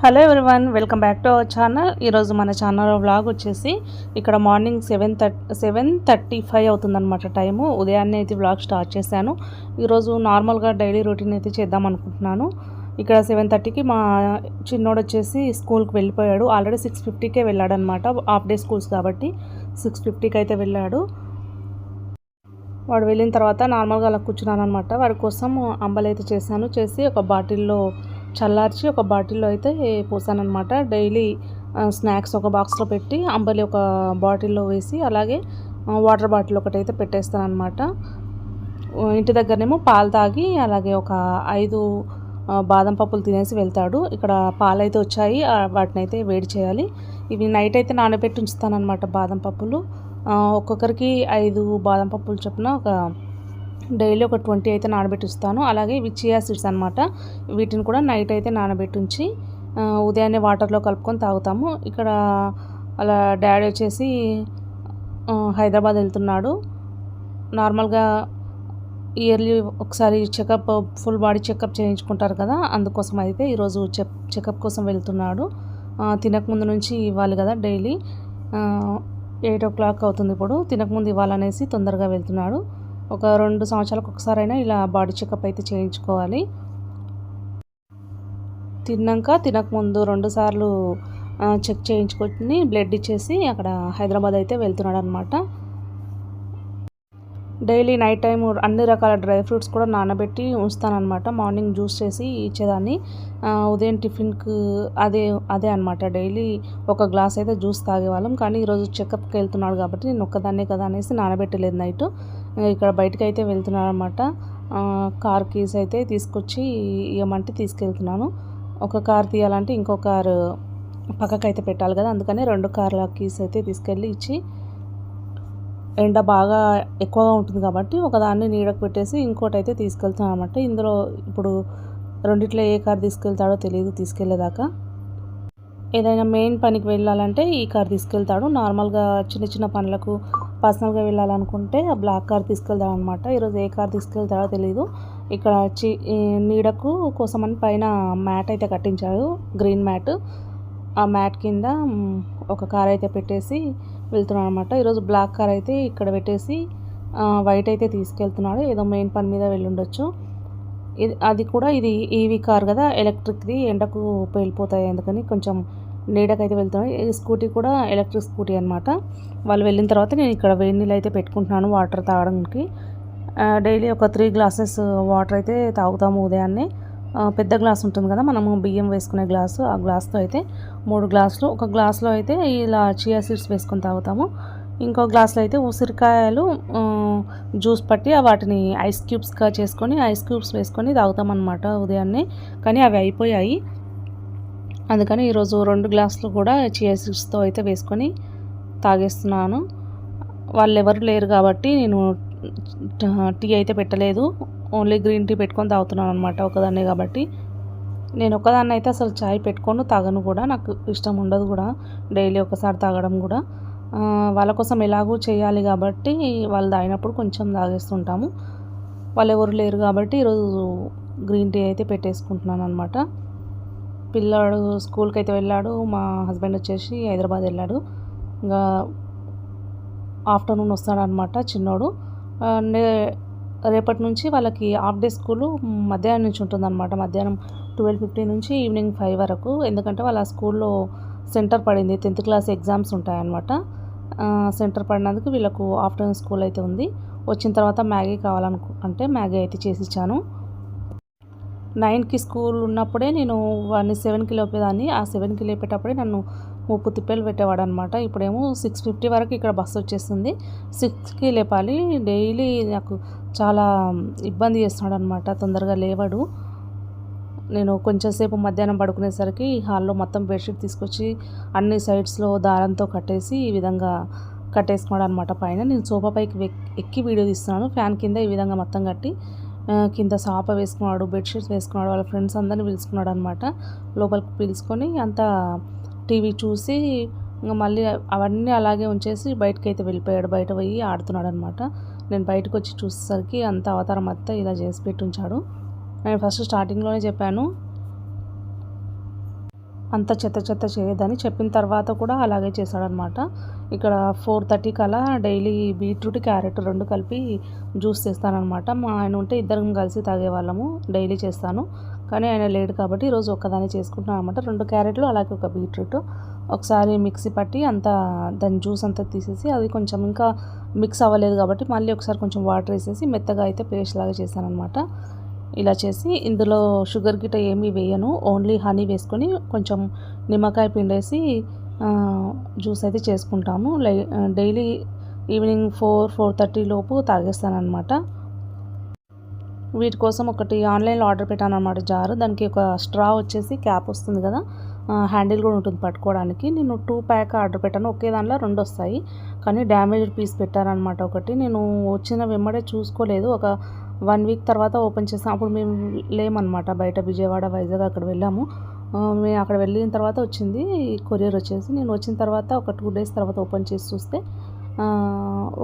Hello everyone, welcome back to our channel. ఈరోజు మన channel vlog వచ్చేసి ఇక్కడ మార్నింగ్ 7:35 అవుతుందన్నమాట టైము. ఉదయాన్నే అయితే వ్లాగ్ స్టార్ట్ చేశాను. ఈరోజు నార్మల్గా డైలీ రొటీన్ అయితే చేద్దాం అనుకుంటున్నాను. ఇక్కడ 7:30కి మా చిన్నోడు వచ్చేసి స్కూల్కి వెళ్ళిపోయాడు. ఆల్రెడీ 6:50కే వెళ్ళాడు అనమాట. హాఫ్ డే స్కూల్స్ కాబట్టి 6:50కి అయితే వెళ్ళాడు. వాడు వెళ్ళిన తర్వాత నార్మల్గా అలా కూర్చున్నాను అనమాట. వాడి కోసం అంబలి అయితే చేసి ఒక బాటిల్లో చల్లార్చి ఒక బాటిల్లో అయితే పోసాను అనమాట. డైలీ స్నాక్స్ ఒక బాక్స్లో పెట్టి అంబలి ఒక బాటిల్లో వేసి అలాగే వాటర్ బాటిల్ ఒకటి అయితే పెట్టేస్తాను అనమాట. ఇంటి దగ్గరనేమో పాలు తాగి అలాగే ఒక 5 బాదం పప్పులు తినేసి వెళ్తాడు. ఇక్కడ పాలు అయితే వచ్చాయి, వాటిని అయితే వేడి చేయాలి. ఇవి నైట్ అయితే నానబెట్టి ఉంచుతాను అనమాట బాదం పప్పులు. ఒక్కొక్కరికి 5 బాదం పప్పులు చొప్పున డైలీ ఒక 20 అయితే నానబెట్టిస్తాను. అలాగే ఇవి చియా సీడ్స్ అనమాట. వీటిని కూడా నైట్ అయితే నానబెట్టించి ఉదయాన్నే వాటర్లో కలుపుకొని తాగుతాము. ఇక్కడ అలా డాడీ వచ్చేసి హైదరాబాద్ వెళ్తున్నాడు. నార్మల్గా ఇయర్లీ ఒకసారి చెకప్, ఫుల్ బాడీ చెకప్ చేయించుకుంటారు కదా, అందుకోసం అయితే ఈరోజు చెకప్ కోసం వెళ్తున్నాడు. తినకముందు నుంచి ఇవ్వాలి కదా, డైలీ 8 o'clock అవుతుంది. ఇప్పుడు తినకముందు ఇవ్వాలనేసి తొందరగా వెళ్తున్నాడు. ఒక 2 సంవత్సరాలకు ఒకసారైనా ఇలా బాడీ చెకప్ అయితే చేయించుకోవాలి. తినకముందు 2 సార్లు చెక్ చేయించుకొని బ్లడ్ ఇచ్చేసి అక్కడ హైదరాబాద్ అయితే వెళ్తున్నాడు అనమాట. డైలీ నైట్ టైం అన్ని రకాల డ్రై ఫ్రూట్స్ కూడా నానబెట్టి ఉంచుతానమాట. మార్నింగ్ జ్యూస్ చేసి ఇచ్చేదాన్ని. ఉదయం టిఫిన్కి అదే అనమాట. డైలీ ఒక గ్లాస్ అయితే జ్యూస్ తాగేవాళ్ళం. కానీ ఈరోజు చెకప్కి వెళ్తున్నాడు కాబట్టి నేను ఒక్కదాన్నే కదా అనేసి నానబెట్టలేదు నైట్. ఇక్కడ బయటకు అయితే వెళ్తున్నాడు అనమాట. కార్ కీస్ అయితే తీసుకొచ్చి ఇవ్వమంటే తీసుకెళ్తున్నాను. ఒక కార్ తీయాలంటే ఇంకో కారు పక్కకైతే పెట్టాలి కదా, అందుకని 2 కార్ల కీస్ అయితే తీసుకెళ్ళి ఇచ్చి, ఎండ బాగా ఎక్కువగా ఉంటుంది కాబట్టి ఒకదాన్ని నీడకు పెట్టేసి ఇంకోటి అయితే తీసుకెళ్తాను అనమాట. ఇందులో ఇప్పుడు రెండిట్లో ఏ కార్ తీసుకెళ్తాడో తెలియదు తీసుకెళ్లేదాకా. ఏదైనా మెయిన్ పనికి వెళ్ళాలంటే ఈ కార్ తీసుకెళ్తాడు. నార్మల్గా చిన్న చిన్న పనులకు పర్సనల్గా వెళ్ళాలనుకుంటే ఆ బ్లాక్ కార్ తీసుకెళ్తాడు అనమాట. ఈరోజు ఏ కార్ తీసుకెళ్తాడో తెలియదు. ఇక్కడ నీడకు కోసమని పైన మ్యాట్ అయితే కట్టించాడు, గ్రీన్ మ్యాట్. ఆ మ్యాట్ కింద ఒక కార్ అయితే పెట్టేసి వెళ్తున్నాడు అనమాట. ఈరోజు బ్లాక్ కార్ అయితే ఇక్కడ పెట్టేసి వైట్ అయితే తీసుకెళ్తున్నాడు. ఏదో మెయిన్ పని మీద వెళ్ళుండొచ్చు. అది కూడా ఇది ఈవీ కార్ కదా, ఎలక్ట్రిక్ది, ఎండకు పేలిపోతాయి అందుకని కొంచెం నీడకైతే వెళ్తున్నాడు. ఈ స్కూటీ కూడా ఎలక్ట్రిక్ స్కూటీ అనమాట. వాళ్ళు వెళ్ళిన తర్వాత నేను ఇక్కడ వేడి నీళ్ళు అయితే పెట్టుకుంటున్నాను వాటర్ తాగడానికి. డైలీ ఒక 3 glasses వాటర్ అయితే తాగుతాము ఉదయాన్నే. పెద్ద గ్లాస్ ఉంటుంది కదా, మనము బియ్యం వేసుకునే గ్లాసు, ఆ గ్లాస్తో అయితే 3 గ్లాసులు. ఒక గ్లాస్లో అయితే ఇలా చియా సీడ్స్ వేసుకొని తాగుతాము. ఇంకో గ్లాస్లో అయితే ఉసిరికాయలు జ్యూస్ పట్టి వాటిని ఐస్ క్యూబ్స్ వేసుకొని తాగుతామన్నమాట ఉదయాన్నే. కానీ అవి అయిపోయాయి, అందుకని ఈరోజు 2 గ్లాసులు కూడా చియా సీడ్స్తో అయితే వేసుకొని తాగేస్తున్నాను. వాళ్ళు ఎవరు లేరు కాబట్టి నేను టీ అయితే పెట్టలేదు, ఓన్లీ గ్రీన్ టీ పెట్టుకొని తాగుతున్నాను అనమాట ఒకదాన్నే కాబట్టి. నేను ఒకదాన్ని అయితే అసలు చాయ్ పెట్టుకొని తాగను కూడా, నాకు ఇష్టం ఉండదు కూడా డైలీ ఒకసారి తాగడం కూడా. వాళ్ళ కోసం ఎలాగూ చేయాలి కాబట్టి వాళ్ళు తాగినప్పుడు కొంచెం తాగేస్తుంటాము. వాళ్ళు ఎవరు లేరు కాబట్టి ఈరోజు గ్రీన్ టీ అయితే పెట్టేసుకుంటున్నాను అనమాట. పిల్లాడు స్కూల్కి అయితే వెళ్ళాడు, మా హస్బెండ్ వచ్చేసి హైదరాబాద్ వెళ్ళాడు. ఇంకా ఆఫ్టర్నూన్ వస్తాడనమాట చిన్నోడు. రేపటి నుంచి వాళ్ళకి హాఫ్ డే స్కూలు మధ్యాహ్నం నుంచి ఉంటుందన్నమాట. మధ్యాహ్నం 12:50 నుంచి ఈవినింగ్ 5 వరకు. ఎందుకంటే వాళ్ళ స్కూల్లో సెంటర్ పడింది, 10th క్లాస్ ఎగ్జామ్స్ ఉంటాయన్నమాట. సెంటర్ పడినందుకు వీళ్ళకు ఆఫ్టర్నూన్ స్కూల్ అయితే ఉంది. వచ్చిన తర్వాత మ్యాగీ కావాలనుకుంటే మ్యాగీ అయితే చేసి ఇచ్చాను. 9కి స్కూల్ ఉన్నప్పుడే నేను వాడిని 7కి లేపేదాన్ని. ఆ 7కి లేపేటప్పుడే నన్ను ముప్పు తిప్పలు పెట్టేవాడు అనమాట. ఇప్పుడేమో 6:50 వరకు ఇక్కడ బస్సు వచ్చేస్తుంది, 6కి లేపాలి. డైలీ నాకు చాలా ఇబ్బంది చేస్తున్నాడు అనమాట, తొందరగా లేవడు. నేను కొంచెం సేపు మధ్యాహ్నం పడుకునేసరికి హాల్లో మొత్తం బెడ్షీట్ తీసుకొచ్చి అన్ని సైడ్స్లో దారంతో కట్టేసి ఈ విధంగా కట్టేసుకున్నాడు అనమాట. పైన నేను సోఫా పైకి ఎక్కి వీడియో తీస్తున్నాను. ఫ్యాన్ కింద ఈ విధంగా మొత్తం కట్టి కింద సాప వేసుకున్నాడు, బెడ్షీట్స్ వేసుకున్నాడు, వాళ్ళ ఫ్రెండ్స్ అందరినీ పిలుచుకున్నాడు అనమాట. లోపలికి పిలుచుకొని అంతా టీవీ చూసి ఇంకా మళ్ళీ అవన్నీ అలాగే ఉంచేసి బయటకు అయితే వెళ్ళిపోయాడు. బయట పోయి ఆడుతున్నాడు అనమాట. నేను బయటకు వచ్చి చూసేసరికి అంత అవతారం అంతా ఇలా చేసి పెట్టి ఉంచాడు. నేను ఫస్ట్ స్టార్టింగ్లోనే చెప్పాను, అంత చెత్త చెత్త చేయొద్దని చెప్పిన తర్వాత కూడా అలాగే చేశాడనమాట. ఇక్కడ 4:30కి అలా డైలీ బీట్రూట్, క్యారెట్ 2 కలిపి జ్యూస్ చేస్తాననమాట. మా ఆయన ఉంటే ఇద్దరం కలిసి తాగేవాళ్ళము. డైలీ చేస్తాను. కానీ ఆయన లేడు కాబట్టి ఈరోజు ఒక్కదాన్నే చేసుకుంటున్నాను అనమాట. 2 క్యారెట్లు అలాగే ఒక బీట్రూట్ ఒకసారి మిక్సీ పట్టి అంతా దాని జ్యూస్ అంతా తీసేసి అది కొంచెం ఇంకా మిక్స్ అవ్వలేదు కాబట్టి మళ్ళీ ఒకసారి కొంచెం వాటర్ వేసేసి మెత్తగా అయితే పేస్ట్ లాగా చేశాననమాట. ఇలా చేసి ఇందులో షుగర్ గిట్ట ఏమీ వేయను. ఓన్లీ హనీ వేసుకొని కొంచెం నిమ్మకాయ పిండేసి జ్యూస్ అయితే చేసుకుంటాము. డైలీ ఈవినింగ్ 4:30 లోపు తాగేస్తానమాట. వీటి కోసం ఒకటి ఆన్లైన్లో ఆర్డర్ పెట్టాను అనమాట జారు. దానికి ఒక స్ట్రా వచ్చేసి క్యాప్ వస్తుంది కదా, హ్యాండిల్ కూడా ఉంటుంది పట్టుకోవడానికి. నేను 2 ప్యాక్ ఆర్డర్ పెట్టాను. ఒకే దాంట్లో 2 వస్తాయి, కానీ డ్యామేజ్డ్ పీస్ పెట్టారనమాట. ఒకటి నేను వచ్చిన వెంబడే చూసుకోలేదు. ఒక 1 వీక్ తర్వాత ఓపెన్ చేసాం. అప్పుడు మేము లేమన్నమాట, బయట విజయవాడ, వైజాగ్ అక్కడ వెళ్ళాము. మేము అక్కడ వెళ్ళిన తర్వాత వచ్చింది కొరియర్ వచ్చేసి. నేను వచ్చిన తర్వాత ఒక 2 డేస్ తర్వాత ఓపెన్ చేసి చూస్తే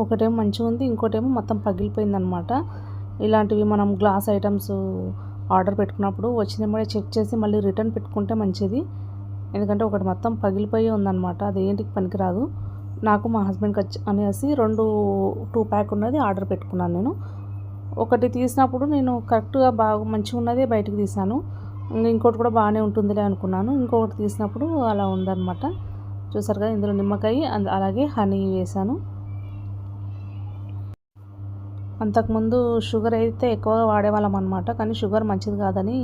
ఒకటేమో మంచిగా ఉంది, ఇంకోటేమో మొత్తం పగిలిపోయిందనమాట. ఇలాంటివి మనం గ్లాస్ ఐటమ్స్ ఆర్డర్ పెట్టుకున్నప్పుడు వచ్చినప్పుడే చెక్ చేసి మళ్ళీ రిటర్న్ పెట్టుకుంటే మంచిది. ఎందుకంటే ఒకటి మొత్తం పగిలిపోయి ఉందన్నమాట, అది ఏంటికి పనికిరాదు. నాకు మా హస్బెండ్కి అనేసి 2 ప్యాక్ ఉన్నది ఆర్డర్ పెట్టుకున్నాను. నేను ఒకటి తీసినప్పుడు నేను కరెక్ట్గా బాగా మంచిగా ఉన్నదే బయటకు తీసాను. ఇంకోటి కూడా బాగానే ఉంటుందిలే అనుకున్నాను. ఇంకొకటి తీసినప్పుడు అలా ఉందన్నమాట. చూసారు కదా, ఇందులో నిమ్మకాయ అలాగే హనీ వేసాను. అంతకుముందు షుగర్ అయితే ఎక్కువగా వాడేవాళ్ళం అనమాట, కానీ షుగర్ మంచిది కాదని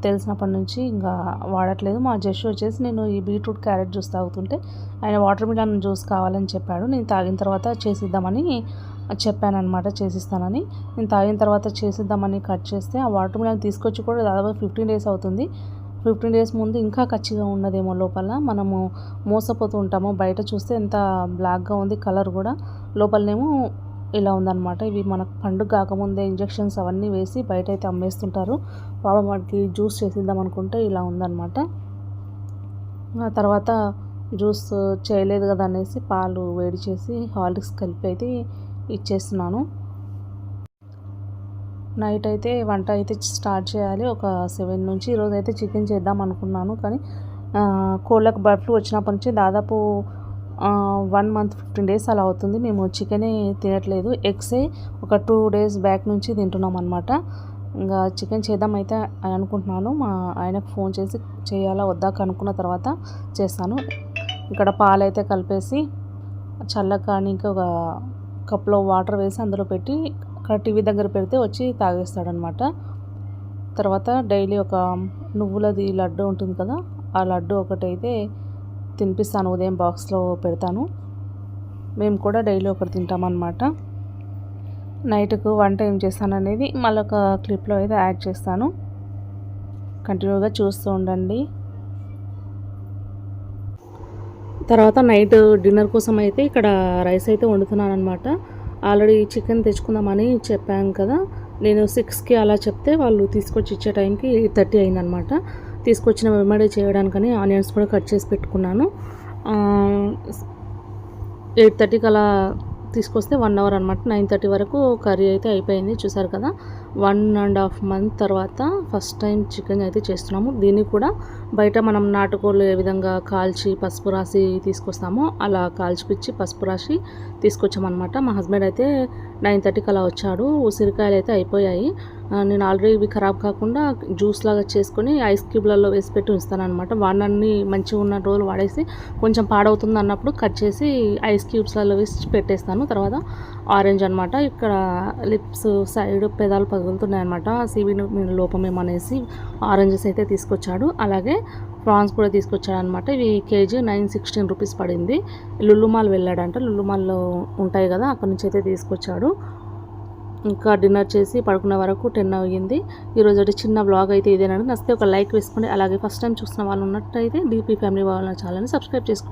తెలిసినప్పటి నుంచి ఇంకా వాడట్లేదు. మా జస్ట్ వచ్చేసి నేను ఈ బీట్రూట్, క్యారెట్ జ్యూస్ తాగుతుంటే ఆయన వాటర్ మిలన్ జ్యూస్ కావాలని చెప్పాడు. నేను తాగిన తర్వాత చేసిద్దామని చెప్పాను అనమాట, చేసిస్తానని. నేను తాగిన తర్వాత చేసిద్దామని కట్ చేస్తే ఆ వాటర్ మిలన్ తీసుకొచ్చి కూడా దాదాపు 15 డేస్ అవుతుంది. 15 డేస్ ముందు ఇంకా కచ్చిగా ఉన్నదేమో లోపల. మనము మోసపోతూ ఉంటాము. బయట చూస్తే ఎంత బ్లాక్గా ఉంది కలర్ కూడా, లోపలనేమో ఇలా ఉందన్నమాట. ఇవి మనకు పండుగ కాకముందే ఇంజెక్షన్స్ అవన్నీ వేసి బయట అయితే అమ్మేస్తుంటారు. పాపం వాటికి జ్యూస్ చేసిద్దాం అనుకుంటే ఇలా ఉందన్నమాట. ఆ తర్వాత జ్యూస్ చేయలేదు కదా అనేసి పాలు వేడి చేసి హార్లిక్స్ కలిపి అయితే ఇచ్చేస్తున్నాను. నైట్ అయితే వంట అయితే స్టార్ట్ చేయాలి ఒక 7 నుంచి. ఈరోజు అయితే చికెన్ చేద్దాం అనుకున్నాను, కానీ కోళ్ళకు బర్డ్ ఫ్లూ వచ్చినప్పటి నుంచి దాదాపు 1 మంత్ 15 డేస్ అలా అవుతుంది మేము చికెనే తినట్లేదు. ఎగ్సే ఒక 2 డేస్ బ్యాక్ నుంచి తింటున్నాం అనమాట. ఇంకా చికెన్ చేద్దాం అయితే అనుకుంటున్నాను. మా ఆయనకు ఫోన్ చేసి చేయాలా వద్దా కనుక్కున్న తర్వాత చేస్తాను. ఇక్కడ పాలు అయితే కలిపేసి చల్లకానికి ఒక కప్లో వాటర్ వేసి అందులో పెట్టి అక్కడ టీవీ దగ్గర పెడితే వచ్చి తాగేస్తాడనమాట. తర్వాత డైలీ ఒక నువ్వులది లడ్డు ఉంటుంది కదా, ఆ లడ్డు ఒకటైతే తినిపిస్తాను, ఉదయం బాక్స్లో పెడతాను. మేము కూడా డైలీ ఒకటి తింటామన్నమాట. నైట్కు వంట ఏం చేస్తాను అనేది మళ్ళీ ఒక క్లిప్లో అయితే యాడ్ చేస్తాను. కంటిన్యూగా చూస్తూ ఉండండి. తర్వాత నైట్ డిన్నర్ కోసం అయితే ఇక్కడ రైస్ అయితే వండుతున్నాను అనమాట. ఆల్రెడీ చికెన్ తెచ్చుకుందామని చెప్పాను కదా, నేను 6కి అలా చెప్తే వాళ్ళు తీసుకొచ్చి ఇచ్చే టైంకి 8:30 అయిందనమాట. తీసుకొచ్చిన వెంబడే చేయడానికని ఆనియన్స్ కూడా కట్ చేసి పెట్టుకున్నాను. 8:30కి అలా తీసుకొస్తే 1 అవర్ అనమాట. 9:30 వరకు కర్రీ అయితే అయిపోయింది. చూసారు కదా, 1.5 మంత్ తర్వాత ఫస్ట్ టైం చికెన్ అయితే చేస్తున్నాము. దీన్ని కూడా బయట మనం నాటుకోళ్ళు ఏ విధంగా కాల్చి పసుపు రాసి తీసుకొస్తామో అలా కాల్చిపిచ్చి పసుపు రాసి తీసుకొచ్చామన్నమాట. మా హస్బెండ్ అయితే 9:30కి అలా వచ్చాడు. ఉసిరికాయలు అయితే అయిపోయాయి. నేను ఆల్రెడీ ఇవి ఖరాబ్ కాకుండా జ్యూస్ లాగా చేసుకొని ఐస్ క్యూబ్లలో వేసి పెట్టి ఉంచుతాను అనమాట. వాడినన్ని మంచిగా ఉన్న రోజులు వాడేసి కొంచెం పాడవుతుంది అన్నప్పుడు కట్ చేసి ఐస్ క్యూబ్స్లలో వేసి పెట్టేస్తాను. తర్వాత ఆరెంజ్ అనమాట. ఇక్కడ లిప్స్ సైడ్ పెదాలు పగులుతున్నాయి అనమాట, సివి లోపం ఏమనేసి ఆరెంజెస్ అయితే తీసుకొచ్చాడు. అలాగే ప్రాన్స్ కూడా తీసుకొచ్చాడు అనమాట. ఇవి కేజీ 916 రూపీస్ పడింది. లుల్లుమాల్ వెళ్ళాడంట, లుల్లుమాల్లో ఉంటాయి కదా, అక్కడ నుంచి అయితే తీసుకొచ్చాడు. ఇంకా డిన్నర్ చేసి పడుకునే వరకు 10 అయ్యింది. ఈరోజు చిన్న వ్లాగ్ అయితే ఇదేనండి. నచ్చితే ఒక లైక్ వేసుకోండి. అలాగే ఫస్ట్ టైం చూస్తున్న వాళ్ళు ఉన్నట్టయితే డీపీ ఫ్యామిలీ వాళ్ళ ఛానల్ని సబ్స్క్రైబ్ చేసుకోండి.